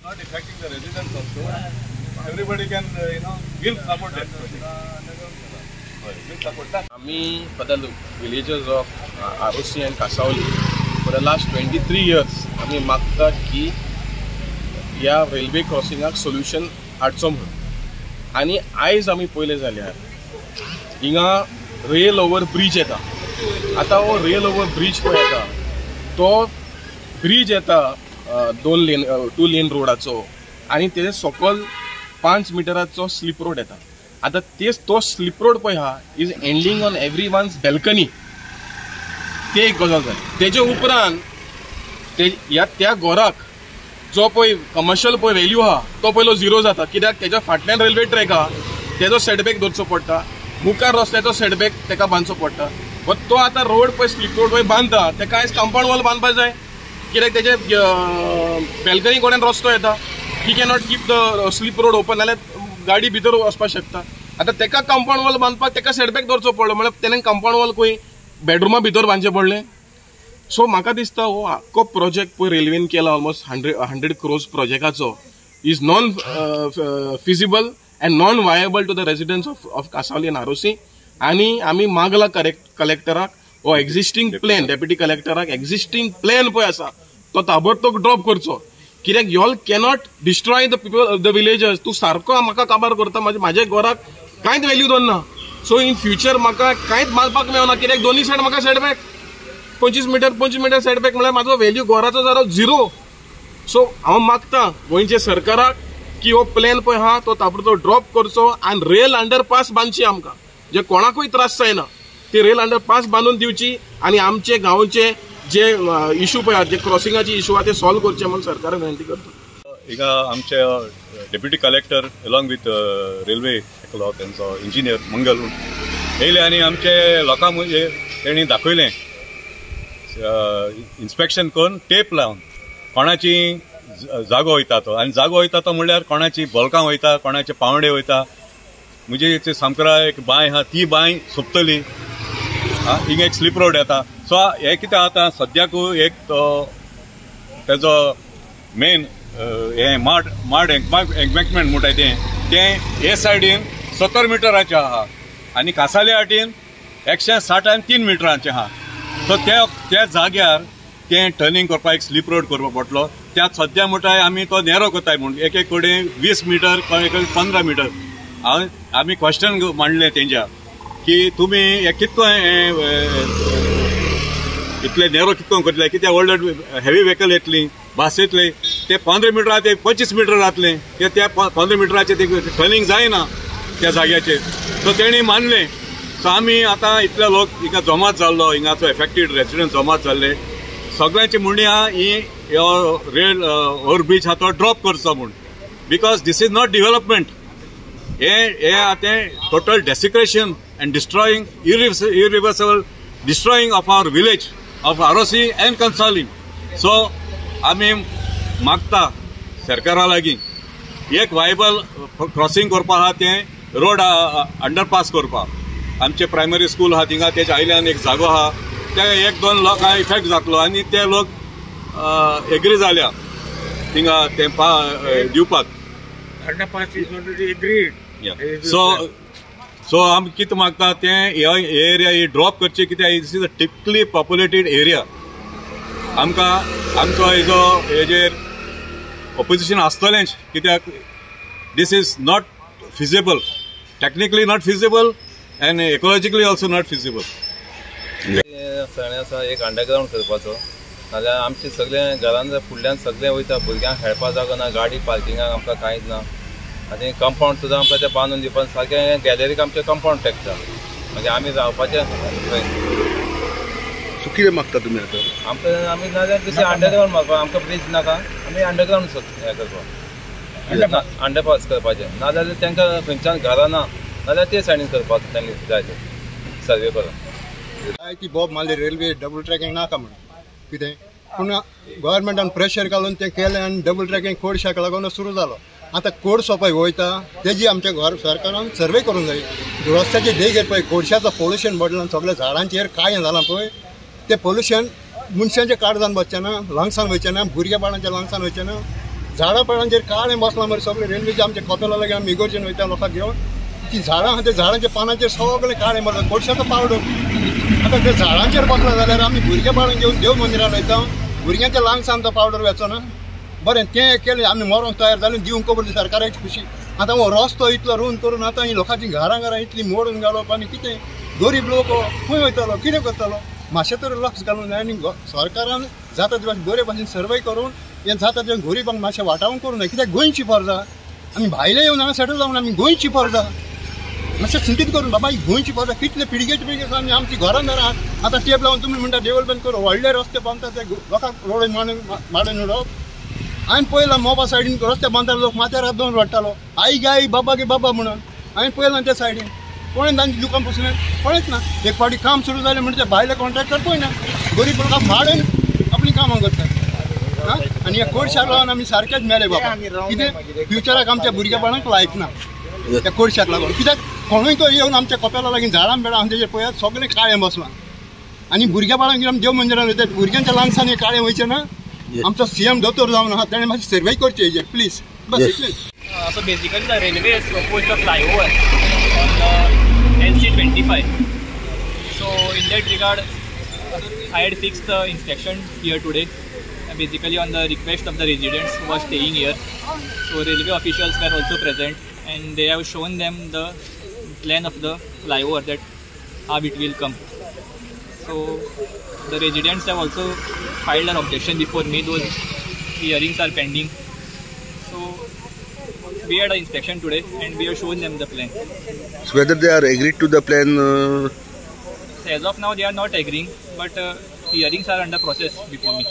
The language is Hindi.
Not affecting the residents also. Everybody can, give support. आम्ही for the villagers of ROC and Kasauli for the last 23 years आम्ही मागता की या रेल्वे क्रॉसिंगाक सोल्युशन हाडचो म्हणून. आणि आयज आम्ही पयले जाल्यार हिंगा रेल ओवर ब्रिज येता. आता हो रेल ओवर ब्रिज पळय येता तो ब्रिज येता 2 लेन रोडाचो आणि तेजे सकयल 5 मिटराचो स्लीप रोड येता. आता तो स्लीप रोड पळय हा is ending on everyone's balcony. ते एक गजाल जाली. तेजे उपरांत त्या घराक जो पळय कमर्शियल पळय व्हॅल्यू हा तो पयलो झिरो जाता. कित्याक तेच्या फाटल्यान रेल्वे ट्रॅक हा तेजो सेटबॅक दवरचो पडटा. मुखार रस्त्याचो सेटबॅक तेका बांदचो पडटा. बट तो आतां रोड पळय स्लीप रोड पळय बांदता तेका आयज कंपाऊंड वॉल बांदपाक जाय. कित्याक तेजे बेल्कनी कडेन रस्तो येता. ही cannot keep the sleep road open. नाल्यार गाडी भितर वचपाक शकता. आता तेका कंपाऊंड वॉल बांदपाक तेका सेटबॅक दवरचो पडलो. म्हळ्यार तेणें कंपाऊंड वॉल खंय बेडरुमा भितर बांदचें पडलें. सो म्हाका दिसता हो आख्खो प्रोजेक्ट पळय रेल्वेन केला ऑलमोस्ट 100 crores प्रोजेक्टाचो is non feasible and non viable to the residents of Cansaulim and ROC. आणि आमी मागला कलेक्टराक हो एक्झिस्टिंग प्लॅन डेप्युटी कलेक्टराक एक्झिस्टिंग प्लॅन पळय आसा तो ताबडतोब ड्रॉप करचो. कित्याक y'all cannot destroy the people the villagers. तूं सारको म्हाका काबार करता म्हाज्या घराक कांयच व्हॅल्यू दवरना. सो इन फ्युचर म्हाका कांयच बांदपाक मेळना. कित्याक दोनी सायड म्हाका सेटबॅक 25 मीटर सेटबॅक म्हळ्यार म्हाजो व्हॅल्यू घराचो जालो झिरो. सो हांव मागता गोंयच्या सरकाराक की हो प्लॅन पळय हा तो ताबडतोब ड्रॉप करचो आनी रेल अंडरपास बांदची आमकां जे कोणाकूय त्रास जायना. ती रेल अंडरपास बांदून दिवची आनी आमचे गांवचे जे इश्यू पळय जे क्रॉसिंगाचे इश्यू आहा ते सॉल्व करचे म्हणून सरकाराक विनंती करता. हिंगा आमचे deputy collector along with railway त्यांचो इंजिनियर मंगल येयले आनी आमचे लोकांक म्हणजे तेणी दाखयलें इन्स्पेक्शन करून टेप लावन कोणाची जागो वयता तो. आनी जागो वयता तो म्हणल्यार कोणाची बॉलकां वयता कोणाचे पावंडे वयता. म्हणजे सामकें एक बांय आहा ती बांय सोंपतली. हिंगा एक स्लीप रोड येता. सो हे कितें जाता सद्याकू एक तो तेजो मेन हे माड एम्बँकमेंट म्हणटाय ते हे सायडीन 70 मिटराचें आहा आनी कासाले वाटेन 160 मिटरांचें आहा. सो त्या जाग्यार ते टर्निंग करपाक एक स्लीप रोड करपा पडटलो. त्या सद्या म्हणटाय आमी तो नेरो कोताय म्हूण एक कडेन 20 मिटर 15 मिटर. आमी क्वेश्चन मांडलें तेंच्या की तुमी हे कितको इतले नेरो कितको करतले. कित्याक व्हडले हेवी व्हेकल येतली बस येतली ते 15 मिटरा ते 25 मिटर जातले. त्या 15 मिटराचे ते टर्निंग जायना त्या जाग्याचेर. सो तेणी मानलें. सो आमी आतां इतले लोक हिंगा जमात जाल्लो हिंगाचो एफेक्टेड रेसिडेंट जमात जाल्ले सगळ्यांची म्हणणी आहा ही रेल ओवर ब्रिज हा तो ड्रॉप करचो म्हूण. Because this is not development. हे आतां total desecration and destroying irreversible destroying of our village of ROC and Cansaulim. So आमी मागता सरकारा लागीं एक वायबल क्रॉसिंग करपा आहा तें रोड अंडरपास करपाक. आमचे प्रायमरी स्कूल आहा थिंगा तेच्या आयल्यान एक जागो आहा ते 1-2 लोकांक इफेक्ट जातलो आनी ते लोक एग्री जाल्या थिंगा ते दिवपाक. सो आमी कितें मागता तें एरिया ही ड्रॉप करचे. कित्याक this is a typically populated area. आमकां आमचो हेजेर ऑपोजिशन आसतलेंच. कित्याक दीस is not feasible technically not feasible and ecologically also not feasible. सण आसा एक अंडरग्राउंड करपाचो. नाजाल्यार आमचे सगळे घरान फुडल्यान सगळे वयता भुरग्यांक खेळपा जागो ना गाडी पार्किंगाक आमकां कांयच ना. आनी कंपाऊंड सुद्दां आमकां ते बांदून दिवपाक सारकें गॅलरीक आमचें कंपाऊंड तेकता. मागीर आमी रावपाचें सो कितें मागता तुमी आतां. आमी नाजाल्यार दुसरें अंडरग्राउंड मारपा. आमकां ब्रिज नाका आमी अंडरग्राउंड हें करपा अंडरपास करपाचें. नाजाल्यार तांकां खंयच्यान घरां ना नाजाल्यार ते सायडीन करपाक तांणी जाय सर्वे करून. ती बॉब मारली रेल्वे डबल ट्रॅकिंग नाका म्हणून कितें पूण गव्हर्मेंटान प्रेशर घालून तें केलें आनी डबल ट्रॅकिंग कोडशाक लागून सुरू जालो. आतां कोड सोंपय वयता तेजी आमच्या सरकारान सर्वे करूंक जाय. रस्त्याचे देग पळय कोडशाचो पोल्युशन बदलान सगळ्या झाडांचेर काय जालां पळय ते पोल्युशन मनशांच्या काळजान वचचें ना लंग्सान वयचें ना भुरग्या बाळांच्या लंग्सान वयचें ना. झाडां पाळांचेर काळें बसलां मरे सगळे रेल्वेचे आमचे कपेला लागीं आमी इगोर्जेन वयता लोकांक घेवन ती झाडां आहा त्या झाडांच्या पानांचेर सगळे काळें बसता कोडशाचो पावडर आतां त्या झाडांचेर बसला जाल्यार आमी भुरगे बाळांक घेवन देव मंदिरान वयता भुरग्यांच्या लांगसान तो पावडर वेचो ना बरें तें केलें आमी मरोंक तयार जालें दिवंक खबर सरकाराची खुशी आतां हो रस्तो इतलो रोवन करून आतां ही लोकांची घरां इतली मोडून घालप आनी कितें गरीब लोक खंय वयतलो कितें करतलो मातशें तरी लक्ष घालून जाय आनी सरकारान जाता ते बरे भाशेन सर्वे करून हें जाता तें गरीबांक मातशें वाटावून करूं ना कित्याक गोंयची परजा आमी भायले येवन हांगा सेटल जावन आमी गोंयची परजा मातशें चिंतीत करून बाबा ही गोंयची परजा कितले पिळगेचे आमी आमची घरां दारां आतां टेप लावन तुमी म्हणटा डेव्हलपमेंट करूं व्हडले रस्ते बांदता ते लोकांक रोड माडून उडोवप हांवें पळयलां मोबा सायडीन रस्ते बांदताले लोक माथ्यार हात दवरून रडटालो आई गे आई बाबा गे बाबा म्हणून हांवें पळयलां त्या सायडीन कोणें तांची दुकान पुसलें पळयत ना एक फावटी काम सुरू जालें म्हणजे ते भायले कॉन्ट्रॅक्टर पळयना गरीब लोकांक माडून आपली कामां करतात आनी ह्या कोडशाक लागून आमी सारकेच मेले बाबा कितें फ्युचराक आमच्या भुरग्या बाळांक लायक ना त्या कोडशाक लागून कित्याक कोणूय तो येवन आमच्या कपेला लागीं झाडां बेडां आहा तेजेर पळयात सगळें काळें बसलां आनी भुरग्या बाळांक घेवन देव मंदिरान वयतात भुरग्यांच्या लांगसान हें काळें वयचें ना आमचो सीएम दोतोर जावन आहा ताणें मातशी सर्वे करची हेजेर प्लीज बस इतलेंच. So basically the railway has proposed a flyover on the LC25. So in that regard, I had fixed the inspection here today, basically on the request of the residents who are staying here. So railway officials were also present and they have shown them the plan of the flyover that how it will come. So the residents have also filed an objection before me. Those hearings are pending. So we had an inspection today and we have shown them the plan. So whether they are agreed to the plan? So as of now they are not agreeing, but hearings are under process before me.